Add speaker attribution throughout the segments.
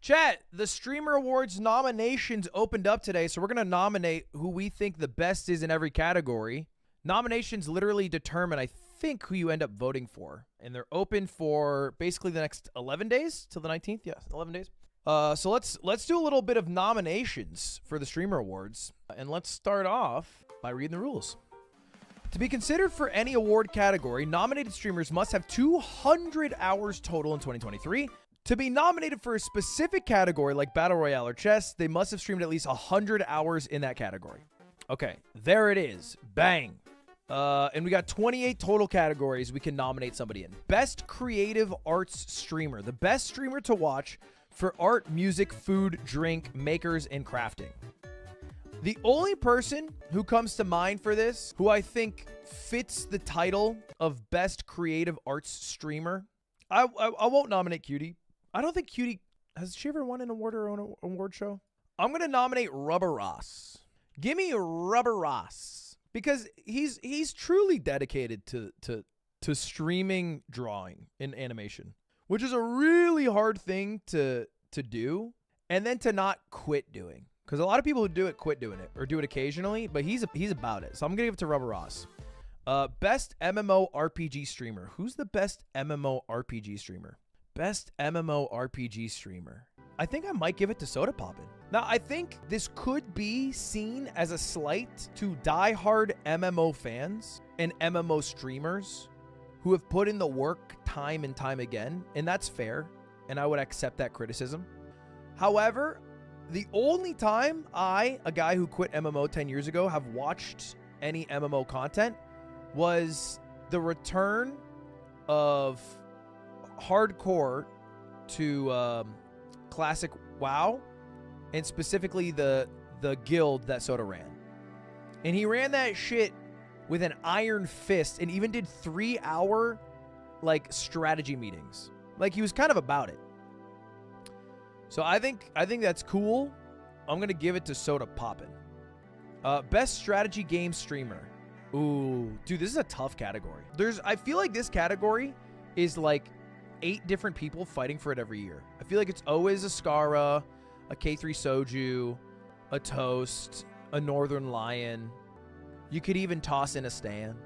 Speaker 1: Chat, the Streamer Awards nominations opened up today, so we're going to nominate who we think the best is in every category. Nominations literally determine, I think, who you end up voting for. And they're open for basically the next 11 days till the 19th. Yeah, 11 days. So let's do a little bit of nominations for the Streamer Awards. And let's start off by reading the rules. To be considered for any award category, nominated streamers must have 200 hours total in 2023. To be nominated for a specific category like Battle Royale or Chess, they must have streamed at least 100 hours in that category. Okay, there it is. Bang. And we got 28 total categories we can nominate somebody in. Best Creative Arts Streamer. The best streamer to watch for art, music, food, drink, makers, and crafting. The only person who comes to mind for this, who I think fits the title of Best Creative Arts Streamer, I won't nominate Cutie. I don't think Cutie, has she ever won an award or an award show? I'm going to nominate Rubber Ross. Give me Rubber Ross. Because he's truly dedicated to streaming drawing in animation, which is a really hard thing to do, and then to not quit doing. Because a lot of people who do it quit doing it, or do it occasionally, but he's about it. So I'm going to give it to Rubber Ross. Best MMORPG streamer. Who's the best MMORPG streamer? Best MMORPG streamer. I think I might give it to Soda Poppin'. Now, I think this could be seen as a slight to diehard MMO fans and MMO streamers who have put in the work time and time again, and that's fair, and I would accept that criticism. However, the only time I, a guy who quit MMO 10 years ago, have watched any MMO content was the return of hardcore to classic WoW, and specifically the guild that Soda ran. And he ran that shit with an iron fist and even did 3-hour like strategy meetings. Like, he was kind of about it. So I think that's cool. I'm gonna give it to Soda Poppin'. Best strategy game streamer. Ooh, dude, this is a tough category. I feel like this category is like 8 different people fighting for it every year. I feel like it's always a Skara, a K3 Soju, a Toast, a Northern Lion. You could even toss in a Stand.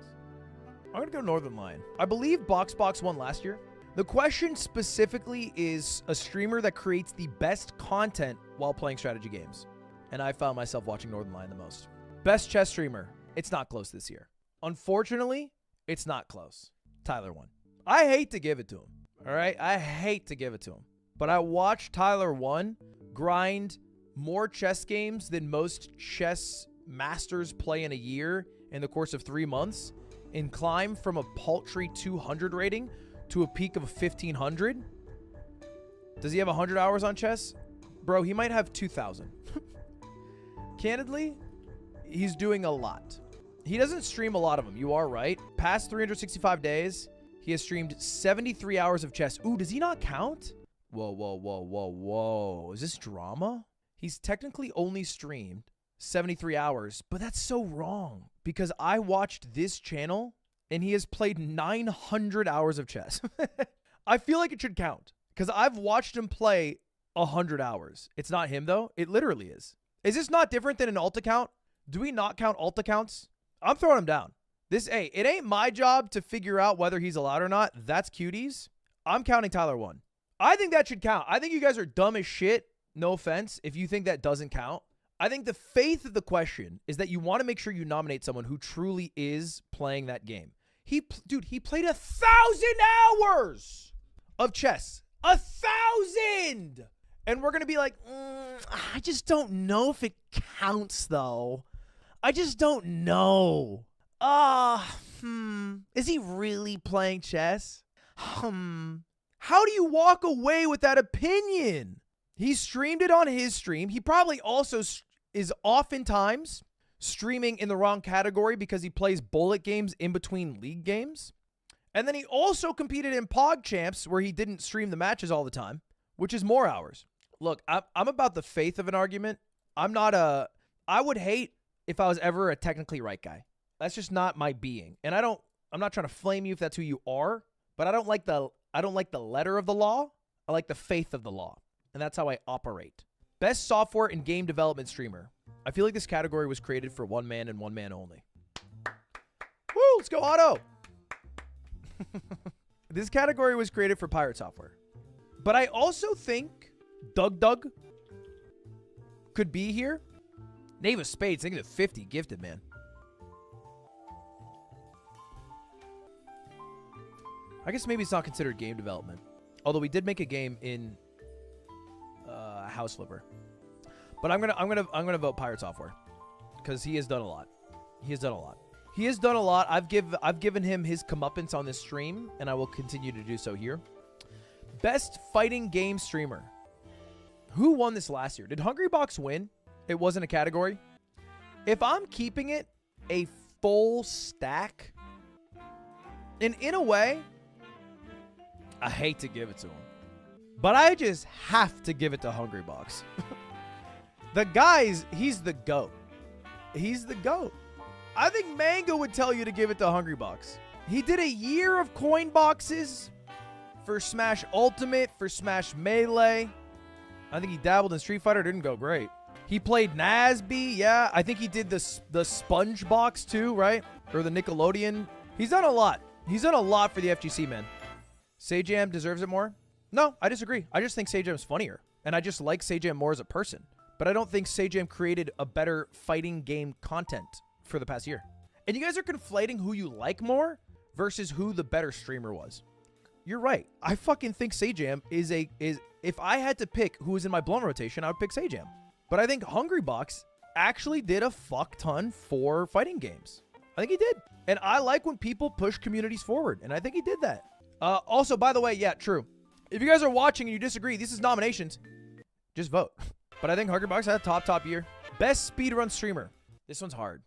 Speaker 1: I'm gonna go Northern Lion. I believe BoxBox won last year. The question specifically is a streamer that creates the best content while playing strategy games. And I found myself watching Northern Lion the most. Best chess streamer. It's not close this year. Unfortunately, it's not close. Tyler won. I hate to give it to him. All right? I hate to give it to him. But I watched Tyler 1 grind more chess games than most chess masters play in a year in the course of 3 months, and climb from a paltry 200 rating to a peak of 1,500. Does he have 100 hours on chess? Bro, he might have 2,000. Candidly, he's doing a lot. He doesn't stream a lot of them. You are right. Past 365 days, he has streamed 73 hours of chess. Ooh, does he not count? Whoa, whoa, whoa, whoa, whoa. Is this drama? He's technically only streamed 73 hours, but that's so wrong, because I watched this channel and he has played 900 hours of chess. I feel like it should count, because I've watched him play 100 hours. It's not him, though. It literally is. Is this not different than an alt account? Do we not count alt accounts? I'm throwing him down. Hey, it ain't my job to figure out whether he's allowed or not. That's Cutie's. I'm counting Tyler 1. I think that should count. I think you guys are dumb as shit. No offense if you think that doesn't count. I think the faith of the question is that you want to make sure you nominate someone who truly is playing that game. Dude, he played 1,000 hours of chess. 1,000! And we're going to be like, I just don't know if it counts, though. I just don't know. Is he really playing chess? How do you walk away with that opinion? He streamed it on his stream. He probably also is oftentimes streaming in the wrong category because he plays bullet games in between league games. And then he also competed in Pog Champs where he didn't stream the matches all the time, which is more hours. Look, I'm about the faith of an argument. I would hate if I was ever a technically right guy. That's just not my being. And I'm not trying to flame you if that's who you are, but I don't like the letter of the law. I like the faith of the law. and that's how I operate. Best software and game development streamer. I feel like this category was created for one man and one man only. Woo, let's go Otto. This category was created for pirate software. But I also think Doug could be here. Knave of Spades, think of the 50 gifted, man. I guess maybe it's not considered game development. Although we did make a game in House Flipper. But I'm gonna vote pirate software because he has done a lot. He has done a lot. He has done a lot. I've given him his comeuppance on this stream, and I will continue to do so here. Best fighting game streamer. Who won this last year? Did Hungrybox win? It wasn't a category. If I'm keeping it a full stack, and in a way, I hate to give it to him, but I just have to give it to Hungrybox. The guys, he's the GOAT. He's the GOAT. I think Mango would tell you to give it to Hungrybox. He did a year of coin boxes for Smash Ultimate, for Smash Melee. I think he dabbled in Street Fighter. Didn't go great. He played Nasby. Yeah, I think he did the Sponge Box too, right? Or the Nickelodeon. He's done a lot. He's done a lot for the FGC, man. Sajam deserves it more? No, I disagree. I just think Sajam's funnier. And I just like Sajam more as a person. But I don't think Sajam created a better fighting game content for the past year. And you guys are conflating who you like more versus who the better streamer was. You're right. I fucking think Sajam is if I had to pick who was in my Blown rotation, I would pick Sajam. But I think Hungrybox actually did a fuck ton for fighting games. I think he did. And I like when people push communities forward. And I think he did that. Also, by the way, yeah, true. If you guys are watching and you disagree, this is nominations. Just vote. But I think Hungrybox had a top year. Best speedrun streamer. This one's hard.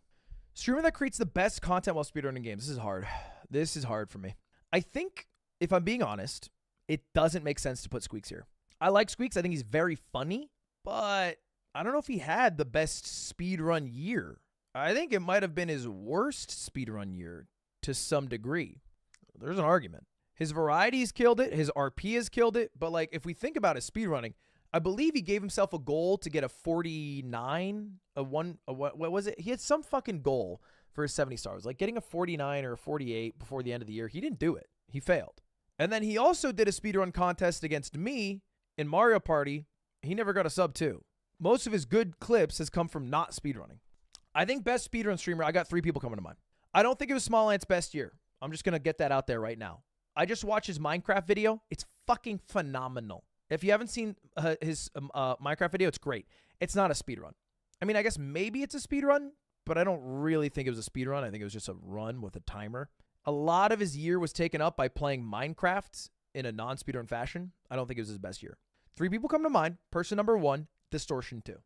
Speaker 1: Streamer that creates the best content while speedrunning games. This is hard. This is hard for me. I think, if I'm being honest, it doesn't make sense to put Squeaks here. I like Squeaks. I think he's very funny. But I don't know if he had the best speedrun year. I think it might have been his worst speedrun year to some degree. There's an argument. His varieties killed it. His RP has killed it. But like, if we think about his speedrunning, I believe he gave himself a goal to get a 49, what was it? He had some fucking goal for his 70 stars, like getting a 49 or a 48 before the end of the year. He didn't do it. He failed. And then he also did a speedrun contest against me in Mario Party. He never got a sub 2. Most of his good clips has come from not speedrunning. I think best speedrun streamer, I got 3 people coming to mind. I don't think it was Small Ant's best year. I'm just going to get that out there right now. I just watched his Minecraft video. It's fucking phenomenal. If you haven't seen his Minecraft video, it's great. It's not a speedrun. I mean, I guess maybe it's a speedrun, but I don't really think it was a speedrun. I think it was just a run with a timer. A lot of his year was taken up by playing Minecraft in a non-speedrun fashion. I don't think it was his best year. 3 people come to mind. Person number 1, Distortion 2.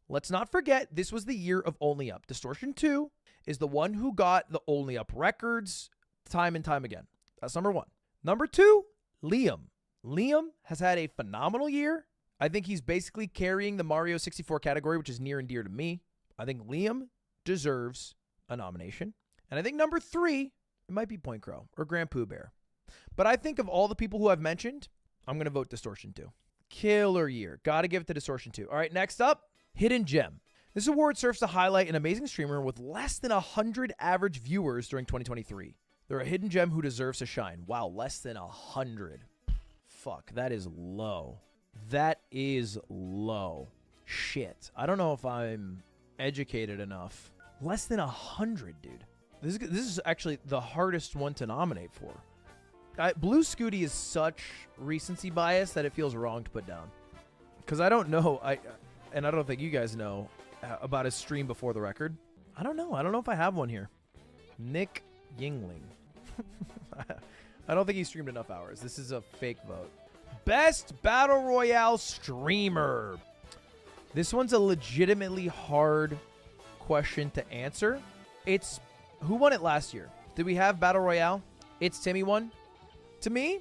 Speaker 1: Let's not forget, this was the year of Only Up. Distortion 2 is the one who got the Only Up records time and time again. That's number 1. Number 2, Liam. Liam has had a phenomenal year. I think he's basically carrying the Mario 64 category, which is near and dear to me. I think Liam deserves a nomination. And I think number 3, it might be Point Crow or Grand Pooh Bear. But I think of all the people who I've mentioned, I'm going to vote Distortion 2. Killer year. Got to give it to Distortion 2. All right, next up, Hidden Gem. This award serves to highlight an amazing streamer with less than 100 average viewers during 2023. They're a hidden gem who deserves to shine. Wow, less than 100. Fuck, that is low. That is low. Shit. I don't know if I'm educated enough. Less than 100, dude. This is actually the hardest one to nominate for. Blue Scooty is such recency bias that it feels wrong to put down. Because I don't know, and I don't think you guys know about his stream before the record. I don't know. I don't know if I have one here. Nick Yingling. I don't think he streamed enough hours. This is a fake vote. Best Battle Royale streamer. This one's a legitimately hard question to answer. It's who won it last year? Did we have Battle Royale? It's Timmy won. To me,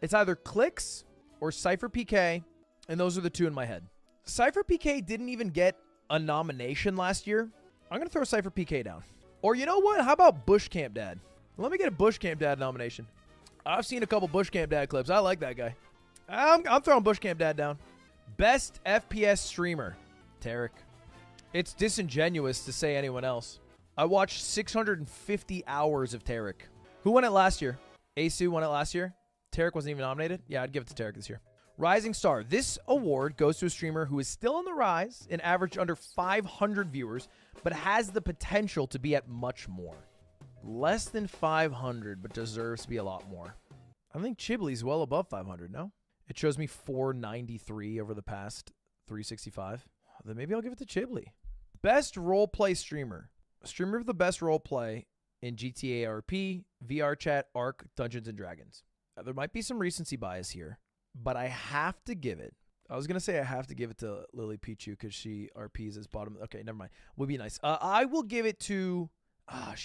Speaker 1: it's either Clicks or Cypher PK, and those are the 2 in my head. Cypher PK didn't even get a nomination last year. I'm going to throw Cypher PK down. Or you know what? How about Bush Camp Dad? Let me get a Bush Camp Dad nomination. I've seen a couple Bush Camp Dad clips. I like that guy. I'm throwing Bushcamp Dad down. Best FPS streamer. Tarek. It's disingenuous to say anyone else. I watched 650 hours of Tarek. Who won it last year? Asu won it last year. Tarek wasn't even nominated. Yeah, I'd give it to Tarek this year. Rising Star. This award goes to a streamer who is still on the rise, an average under 500 viewers, but has the potential to be at much more. Less than 500, but deserves to be a lot more. I think Chibley's well above 500, no? It shows me 493 over the past 365. Then maybe I'll give it to Chibley. Best roleplay streamer. Streamer of the best roleplay in GTA RP, VR chat, Arc, Dungeons & Dragons. There might be some recency bias here, but I have to give it. I was going to say I have to give it to Lily Pichu because she RPs as bottom. Okay, never mind. Would be nice. I will give it to,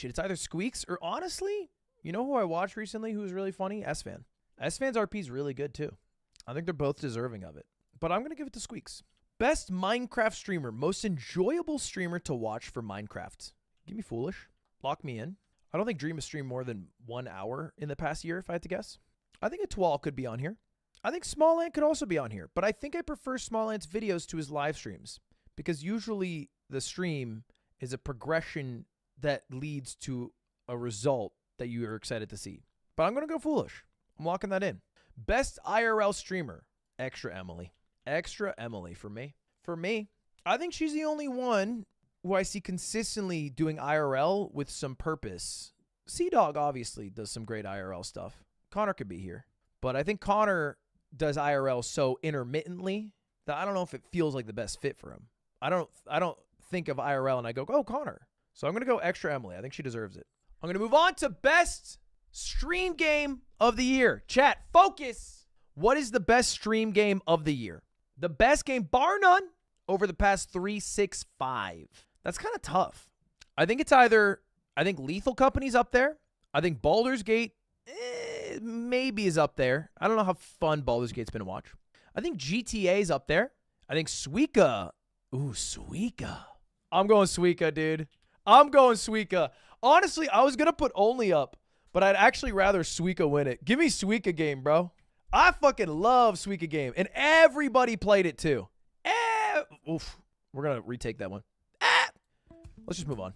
Speaker 1: it's either Squeaks or honestly, you know who I watched recently who was really funny? S-Fan. S-Fan's RP is really good too. I think they're both deserving of it. But I'm going to give it to Squeaks. Best Minecraft streamer. Most enjoyable streamer to watch for Minecraft. Give me Foolish. Lock me in. I don't think Dream has streamed more than 1 hour in the past year, if I had to guess. I think Etoile could be on here. I think Small Ant could also be on here. But I think I prefer Small Ant's videos to his live streams. Because usually the stream is a progression that leads to a result that you are excited to see. But I'm going to go Foolish. I'm locking that in. Best IRL streamer. Extra Emily. Extra Emily for me. For me, I think she's the only one who I see consistently doing IRL with some purpose. Sea-Dog obviously does some great IRL stuff. Connor could be here. But I think Connor does IRL so intermittently that I don't know if it feels like the best fit for him. I don't think of IRL and I go, oh, Connor. So I'm going to go Extra Emily. I think she deserves it. I'm going to move on to best stream game of the year. Chat, focus. What is the best stream game of the year? The best game, bar none, over the past 365. That's kind of tough. I think it's either, I think Lethal Company's up there. I think Baldur's Gate maybe is up there. I don't know how fun Baldur's Gate's been to watch. I think GTA's up there. I think Suika. Ooh, Suika. I'm going Suika, dude. I'm going Suika. Honestly, I was going to put Only up, but I'd actually rather Suika win it. Give me Suika game, bro. I fucking love Suika game, and everybody played it too. Oof. We're going to retake that one. Let's just move on.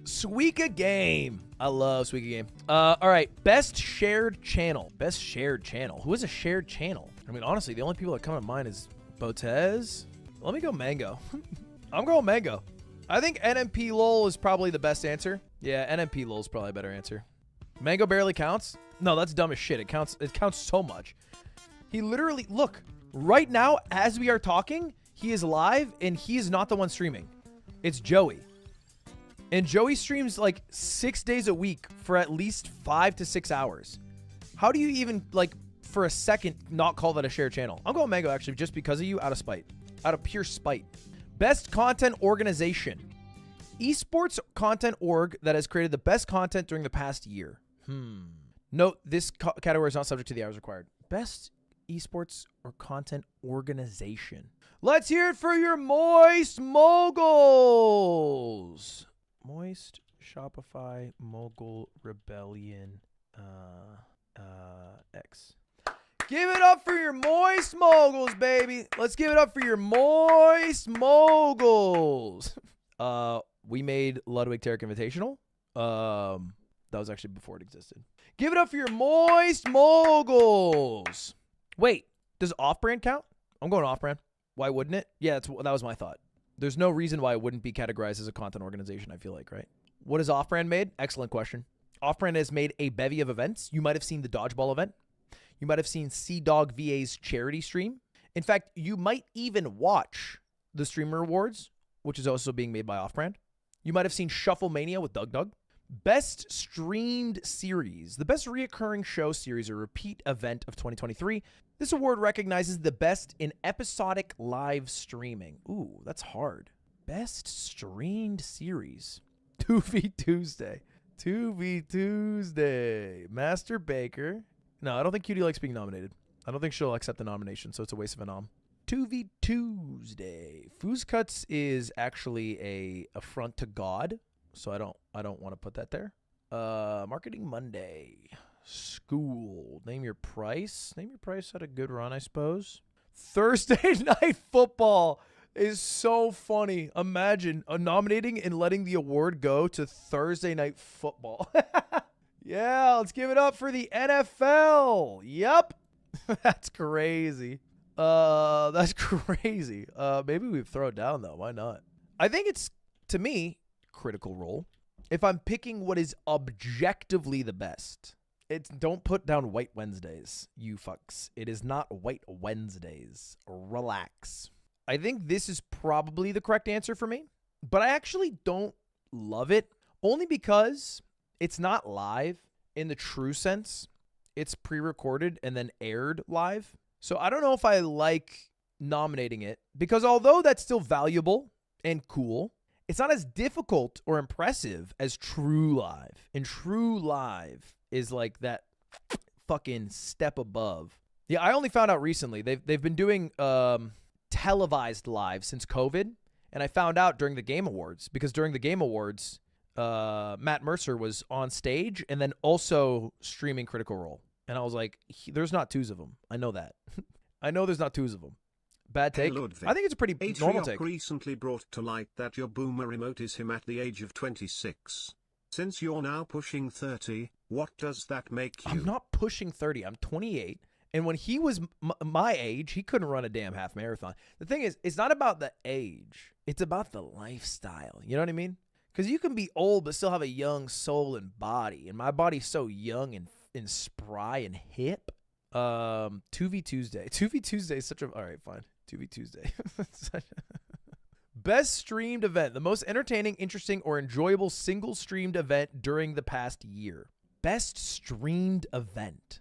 Speaker 1: Suika game. I love Suika game. All right. Best shared channel. Best shared channel. Who is a shared channel? I mean, honestly, the only people that come to mind is Botez. Let me go Mango. I'm going Mango. I think NMP LOL is probably the best answer. Yeah, NMP LOL is probably a better answer. Mango barely counts? No, that's dumb as shit. It counts so much. He literally, look, right now, as we are talking, he is live, and he is not the one streaming. It's Joey. And Joey streams like 6 days a week for at least 5 to 6 hours. How do you even, like, for a second, not call that a shared channel? I'm going Mango, actually, just because of you, out of spite. Out of pure spite. Best content organization. Esports content org that has created the best content during the past year. Note, this category is not subject to the hours required. Best esports or content organization. Let's hear it for your Moist Moguls. Moist Shopify Mogul Rebellion X. Give it up for your Moist Moguls, baby. Let's give it up for your Moist Moguls. We made Ludwig Tarek Invitational. That was actually before it existed. Give it up for your Moist Moguls. Wait, does off-brand count? I'm going off-brand. Why wouldn't it? Yeah, that was my thought. There's no reason why it wouldn't be categorized as a content organization, I feel like, right? What has off-brand made? Excellent question. Off-brand has made a bevy of events. You might have seen the dodgeball event. You might have seen Sea-Dog VA's charity stream. In fact, you might even watch the Streamer Awards, which is also being made by Off-Brand. You might have seen Shuffle Mania with Doug. Best streamed series. The best reoccurring show series or repeat event of 2023. This award recognizes the best in episodic live streaming. Ooh, that's hard. Best streamed series. 2v Tuesday. 2v Tuesday. Master Baker. No, I don't think Cutie likes being nominated. I don't think she'll accept the nomination, so it's a waste of a nom. 2v Tuesday. Foos Cuts is actually a affront to God, so I don't want to put that there. Marketing Monday. School. Name your price. Name your price had a good run, I suppose. Thursday Night Football is so funny. Imagine nominating and letting the award go to Thursday Night Football. Yeah, let's give it up for the NFL. Yep. That's crazy. That's crazy. Maybe we throw it down, though. Why not? I think it's, to me, Critical Role. If I'm picking what is objectively the best, it's don't put down White Wednesdays, you fucks. It is not White Wednesdays. Relax. I think this is probably the correct answer for me, but I actually don't love it, only because it's not live in the true sense. It's pre-recorded and then aired live. So I don't know if I like nominating it, because although that's still valuable and cool, it's not as difficult or impressive as True Live. And True Live is like that fucking step above. Yeah, I only found out recently. They've been doing televised live since COVID, and I found out during the Game Awards, because during the Game Awards, Matt Mercer was on stage and then also streaming Critical Role. And I was like, there's not twos of them. I know that. I know there's not twos of them. Bad take.
Speaker 2: Hey, Ludwig.
Speaker 1: I think it's a pretty normal take.
Speaker 2: Recently brought to light that your boomer remote is him at the age of 26. Since you're now pushing 30, what does that make you?
Speaker 1: I'm not pushing 30. I'm 28. And when he was my age, he couldn't run a damn half marathon. The thing is, it's not about the age. It's about the lifestyle. You know what I mean? Because you can be old but still have a young soul and body. And my body's so young and spry and hip. 2v Tuesday. 2v Tuesday is such a... All right, fine. 2v Tuesday. Best streamed event. The most entertaining, interesting, or enjoyable single streamed event during the past year. Best streamed event.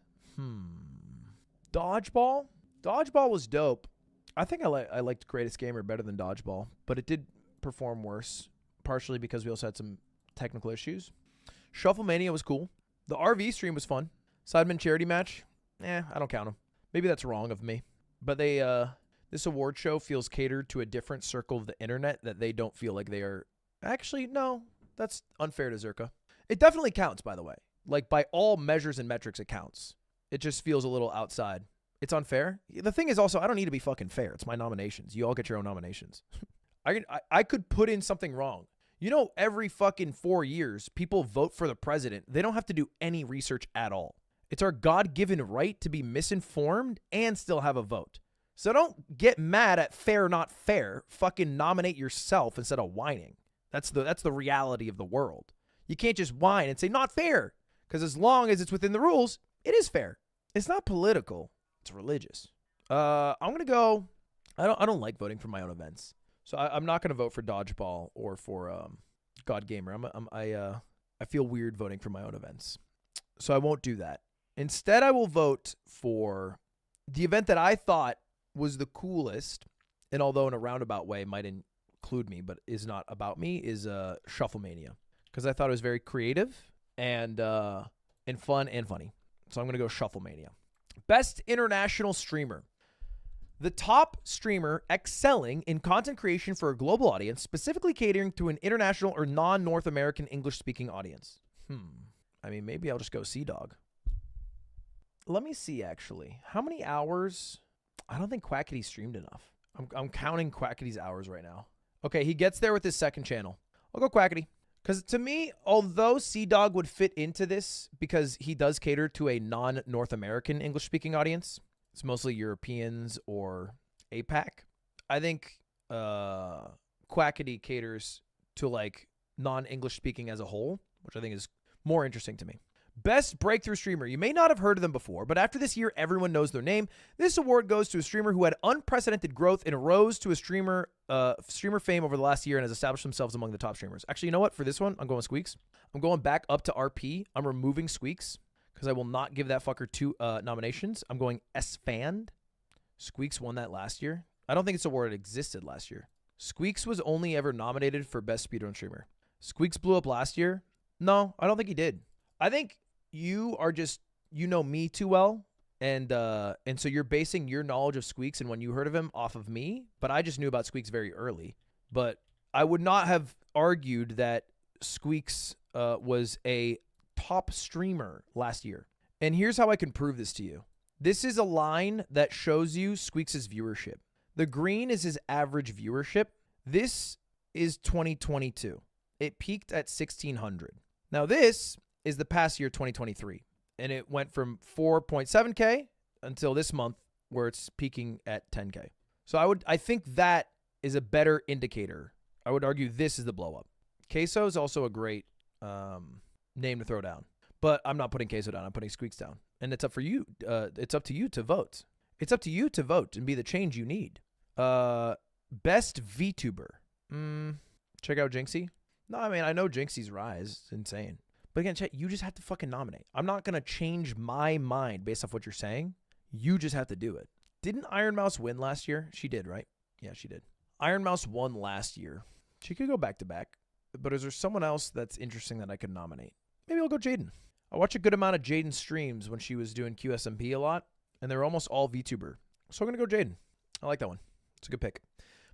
Speaker 1: Dodgeball? Dodgeball was dope. I think I liked Greatest Gamer better than Dodgeball, but it did perform worse, partially because we also had some technical issues. Shufflemania was cool. The RV stream was fun. Sidemen charity match? I don't count them. Maybe that's wrong of me. But this award show feels catered to a different circle of the internet that they don't feel like they are. Actually, no, that's unfair to Zerka. It definitely counts, by the way. Like, by all measures and metrics, it counts. It just feels a little outside. It's unfair. The thing is also, I don't need to be fucking fair. It's my nominations. You all get your own nominations. I could put in something wrong. You know, every fucking 4 years, people vote for the president. They don't have to do any research at all. It's our God-given right to be misinformed and still have a vote. So don't get mad at fair, not fair. Fucking nominate yourself instead of whining. That's the reality of the world. You can't just whine and say, not fair. Because as long as it's within the rules, it is fair. It's not political. It's religious. I'm going to go... I don't like voting for my own events. So I'm not going to vote for Dodgeball or for God Gamer. I feel weird voting for my own events. So I won't do that. Instead, I will vote for the event that I thought was the coolest, and although in a roundabout way might include me, but is not about me, is Shufflemania. Because I thought it was very creative and fun and funny. So I'm going to go Shufflemania. Best international streamer. The top streamer excelling in content creation for a global audience, specifically catering to an international or non-North American English-speaking audience. I mean, maybe I'll just go Sea-Dog. Let me see, actually. How many hours? I don't think Quackity streamed enough. I'm counting Quackity's hours right now. Okay, he gets there with his second channel. I'll go Quackity. Because to me, although Sea-Dog would fit into this because he does cater to a non-North American English-speaking audience, it's mostly Europeans or APAC, I think Quackity caters to like non-English speaking as a whole, which I think is more interesting to me. Best breakthrough streamer. You may not have heard of them before, but after this year, everyone knows their name. This award goes to a streamer who had unprecedented growth and rose to a streamer fame over the last year and has established themselves among the top streamers. Actually, you know what? For this one, I'm going Squeaks. I'm going back up to RP. I'm removing Squeaks because I will not give that fucker 2 nominations. I'm going S-Fand. Squeaks won that last year. I don't think it's a award that existed last year. Squeaks was only ever nominated for Best Speedrun Streamer. Squeaks blew up last year. No, I don't think he did. I think you are just, you know me too well, and so you're basing your knowledge of Squeaks and when you heard of him off of me, but I just knew about Squeaks very early. But I would not have argued that Squeaks was a top streamer last year. And here's how I can prove this to you. This is a line that shows you Squeaks' viewership. The green is his average viewership. This is 2022. It peaked at 1,600. Now this is the past year, 2023. And it went from 4.7K until this month where it's peaking at 10K. So I think that is a better indicator. I would argue this is the blow up. Queso is also a great name to throw down. But I'm not putting Queso down. I'm putting Squeaks down. And it's up for you. It's up to you to vote. It's up to you to vote and be the change you need. Best VTuber. Check out Jinxie. No, I mean, I know Jinxie's rise. It's insane. But again, chat, you just have to fucking nominate. I'm not going to change my mind based off what you're saying. You just have to do it. Didn't Iron Mouse win last year? She did, right? Yeah, she did. Iron Mouse won last year. She could go back to back. But is there someone else that's interesting that I could nominate? Maybe I'll go Jaden. I watch a good amount of Jaden streams when she was doing QSMP a lot. And they were almost all VTuber. So I'm going to go Jaden. I like that one. It's a good pick.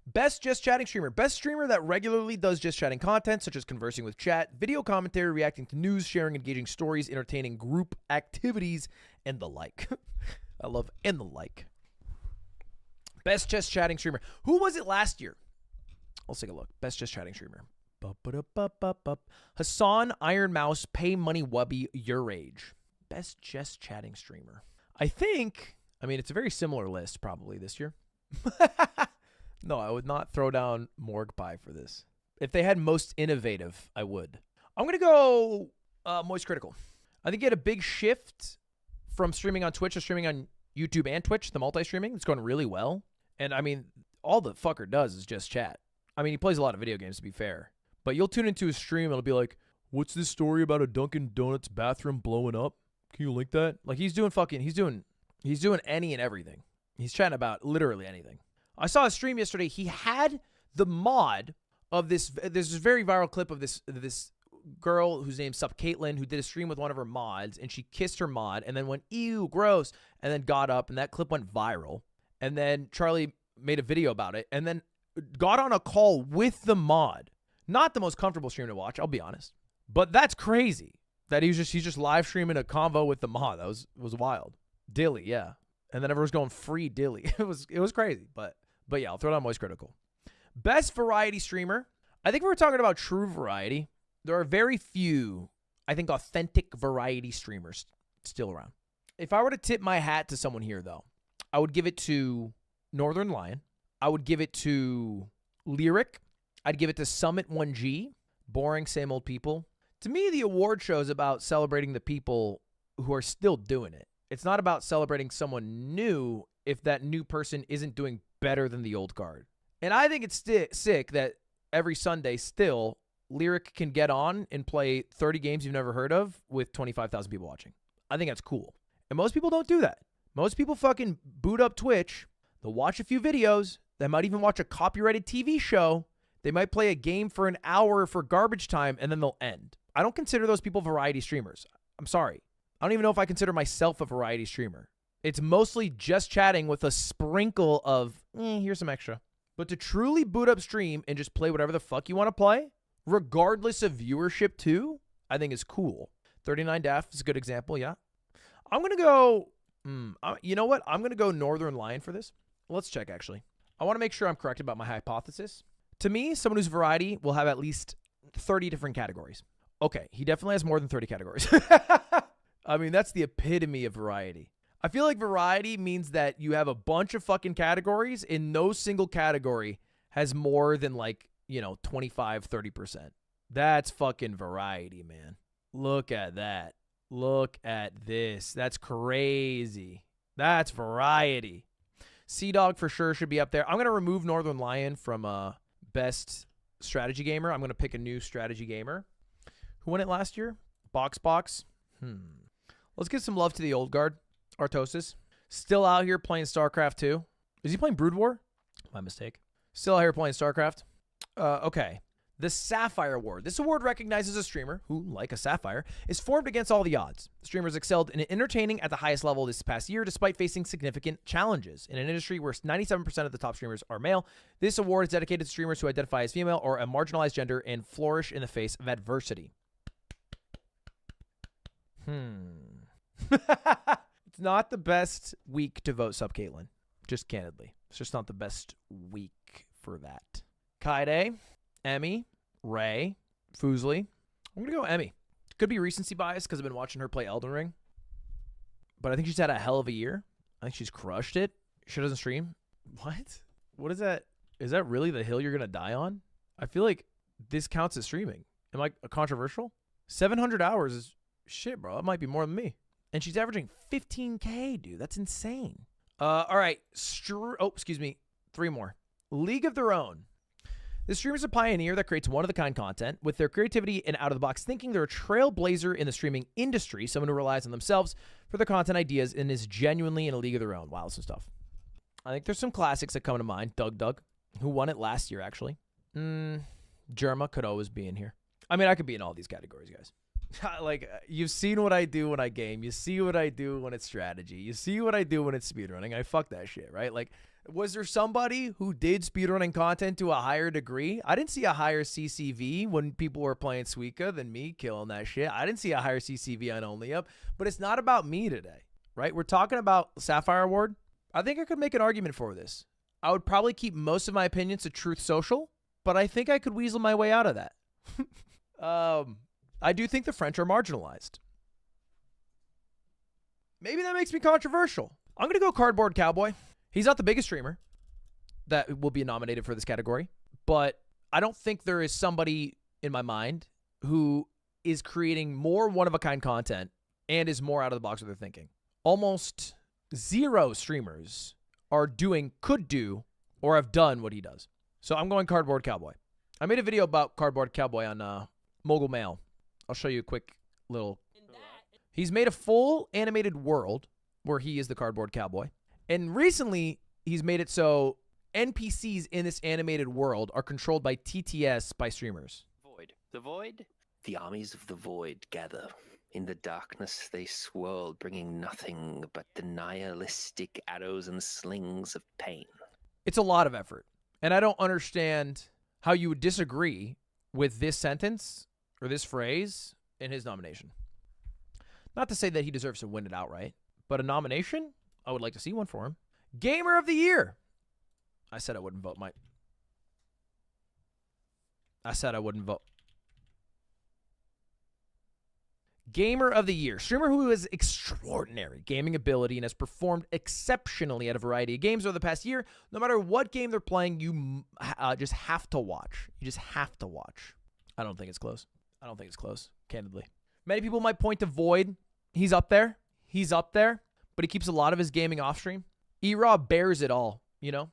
Speaker 1: Best just chatting streamer. Best streamer that regularly does just chatting content, such as conversing with chat, video commentary, reacting to news, sharing engaging stories, entertaining group activities, and the like. I love and the like. Best just chatting streamer. Who was it last year? Let's take a look. Best just chatting streamer. Hassan, Iron Mouse, Pay Money Wubby, Your Age. Best just chatting streamer. I mean, it's a very similar list probably this year. No, I would not throw down Morgue Pie for this. If they had most innovative, I would. I'm going to go Moist Critical. I think he had a big shift from streaming on Twitch to streaming on YouTube and Twitch, the multi-streaming. It's going really well. And, I mean, all the fucker does is just chat. I mean, he plays a lot of video games, to be fair. But you'll tune into his stream, and it'll be like, what's this story about a Dunkin' Donuts bathroom blowing up? Can you link that? Like, he's doing any and everything. He's chatting about literally anything. I saw a stream yesterday. He had the mod of this. There's this very viral clip of this girl whose name's Caitlin, who did a stream with one of her mods, and she kissed her mod and then went, ew, gross, and then got up, and that clip went viral. And then Charlie made a video about it and then got on a call with the mod. Not the most comfortable stream to watch, I'll be honest. But that's crazy that he's just live streaming a convo with the mod. That was wild. Dilly, yeah. And then everyone's going free Dilly. It was crazy, but yeah, I'll throw down Moist Critical. Best variety streamer. I think we're talking about true variety. There are very few, I think, authentic variety streamers still around. If I were to tip my hat to someone here, though, I would give it to Northern Lion. I would give it to Lyric. I'd give it to Summit 1G. Boring, same old people. To me, the award show is about celebrating the people who are still doing it. It's not about celebrating someone new if that new person isn't doing better than the old guard. And I think it's sick that every Sunday still Lyric can get on and play 30 games you've never heard of with 25,000 people watching. I think that's cool. And most people don't do that. Most people fucking boot up Twitch. They'll watch a few videos. They might even watch a copyrighted TV show. They might play a game for an hour for garbage time, and then they'll end. I don't consider those people variety streamers. I'm sorry. I don't even know if I consider myself a variety streamer. It's mostly just chatting with a sprinkle of, here's some extra. But to truly boot up stream and just play whatever the fuck you want to play, regardless of viewership too, I think is cool. 39 Daff is a good example, yeah. I'm going to go, you know what? I'm going to go Northern Lion for this. Let's check, actually. I want to make sure I'm correct about my hypothesis. To me, someone who's variety will have at least 30 different categories. Okay, he definitely has more than 30 categories. I mean, that's the epitome of variety. I feel like variety means that you have a bunch of fucking categories and no single category has more than 25, 30%. That's fucking variety, man. Look at that. Look at this. That's crazy. That's variety. Sea-Dog for sure should be up there. I'm going to remove Northern Lion from best strategy gamer. I'm going to pick a new strategy gamer. Who won it last year? Box. Let's give some love to the old guard. Artosis. Still out here playing StarCraft 2. Is he playing Brood War? My mistake. Still out here playing StarCraft. Okay. The Sapphire Award. This award recognizes a streamer who, like a Sapphire, is formed against all the odds. The streamers excelled in entertaining at the highest level this past year despite facing significant challenges. In an industry where 97% of the top streamers are male, this award is dedicated to streamers who identify as female or a marginalized gender and flourish in the face of adversity. It's not the best week to vote sub Caitlyn. Just candidly. It's just not the best week for that. Kaide, Emmy, Ray, Foosley. I'm going to go Emmy. Could be recency bias because I've been watching her play Elden Ring. But I think she's had a hell of a year. I think she's crushed it. She doesn't stream. What? What is that? Is that really the hill you're going to die on? I feel like this counts as streaming. Am I controversial? 700 hours is shit, bro. It might be more than me. And she's averaging 15K, dude. That's insane. All right. Excuse me. 3 more. League of Their Own. The streamer's a pioneer that creates one-of-the-kind content. With their creativity and out-of-the-box thinking, they're a trailblazer in the streaming industry, someone who relies on themselves for their content ideas and is genuinely in a league of their own. Wow, some stuff. I think there's some classics that come to mind. Doug, who won it last year, actually. Jerma could always be in here. I mean, I could be in all these categories, guys. Like, you've seen what I do when I game. You see what I do when it's strategy. You see what I do when it's speedrunning. I fuck that shit, right? Like, was there somebody who did speedrunning content to a higher degree? I didn't see a higher CCV when people were playing Suika than me killing that shit. I didn't see a higher CCV on Only Up. But it's not about me today, right? We're talking about Sapphire Award. I think I could make an argument for this. I would probably keep most of my opinions to Truth Social, but I think I could weasel my way out of that. I do think the French are marginalized. Maybe that makes me controversial. I'm going to go Cardboard Cowboy. He's not the biggest streamer that will be nominated for this category, but I don't think there is somebody in my mind who is creating more one-of-a-kind content and is more out of the box with their thinking. Almost 0 streamers could do, or have done what he does. So I'm going Cardboard Cowboy. I made a video about Cardboard Cowboy on Mogul Mail. I'll show you a quick little. He's made a full animated world where he is the Cardboard Cowboy. And recently, he's made it so NPCs in this animated world are controlled by TTS by streamers.
Speaker 3: Void. The Void? The armies of the Void gather. In the darkness they swirl, bringing nothing but the nihilistic arrows and slings of pain.
Speaker 1: It's a lot of effort. And I don't understand how you would disagree with this sentence or this phrase in his nomination. Not to say that he deserves to win it outright, but a nomination? I would like to see one for him. Gamer of the Year. I said I wouldn't vote. I said I wouldn't vote. Gamer of the Year. Streamer who has extraordinary gaming ability and has performed exceptionally at a variety of games over the past year. No matter what game they're playing, you just have to watch. You just have to watch. I don't think it's close. I don't think it's close, candidly. Many people might point to Void. He's up there. He's up there. But he keeps a lot of his gaming off stream. E-Rob bears it all, you know?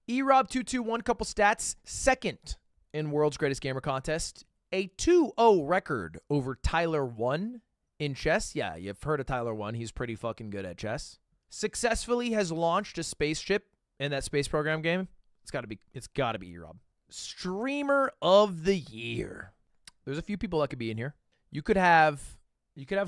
Speaker 1: E-Rob 221, couple stats. Second in World's Greatest Gamer Contest. A 2-0 record over Tyler 1 in chess. Yeah, you've heard of Tyler 1. He's pretty fucking good at chess. Successfully has launched a spaceship in that space program game. It's got to be E-Rob. Streamer of the Year. There's a few people that could be in here. You could have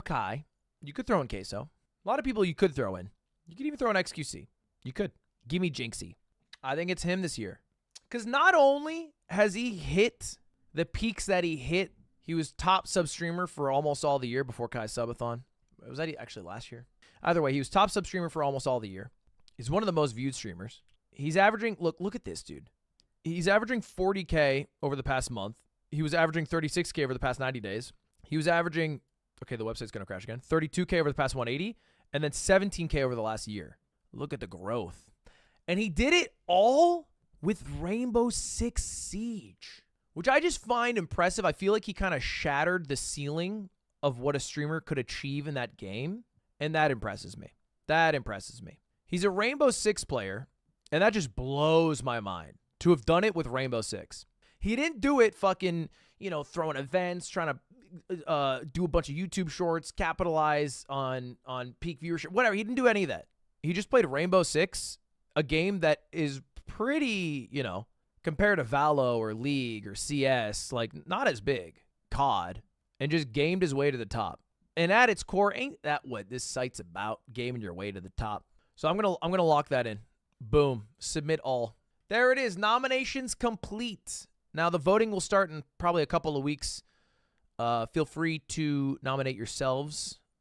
Speaker 1: Kai. You could throw in Queso. A lot of people you could throw in. You could even throw in XQC. You could. Give me Jinxie. I think it's him this year. Because not only has he hit the peaks that he hit, he was top sub streamer for almost all the year before Kai's subathon. Was that actually last year? Either way, he was top sub streamer for almost all the year. He's one of the most viewed streamers. He's averaging, look at this dude. He's averaging 40K over the past month. He was averaging 36K over the past 90 days. He was averaging, okay, the website's going to crash again, 32K over the past 180, and then 17K over the last year. Look at the growth. And he did it all with Rainbow Six Siege, which I just find impressive. I feel like he kind of shattered the ceiling of what a streamer could achieve in that game, and that impresses me. That impresses me. He's a Rainbow Six player, and that just blows my mind to have done it with Rainbow Six. He didn't do it fucking, throwing events, trying to do a bunch of YouTube shorts, capitalize on peak viewership, whatever. He didn't do any of that. He just played Rainbow Six, a game that is pretty, compared to Valo or League or CS, like not as big, COD, and just gamed his way to the top. And at its core, ain't that what this site's about? Gaming your way to the top. So I'm gonna lock that in. Boom. Submit all. There it is. Nominations complete. Now the voting will start in probably a couple of weeks. Feel free to nominate yourselves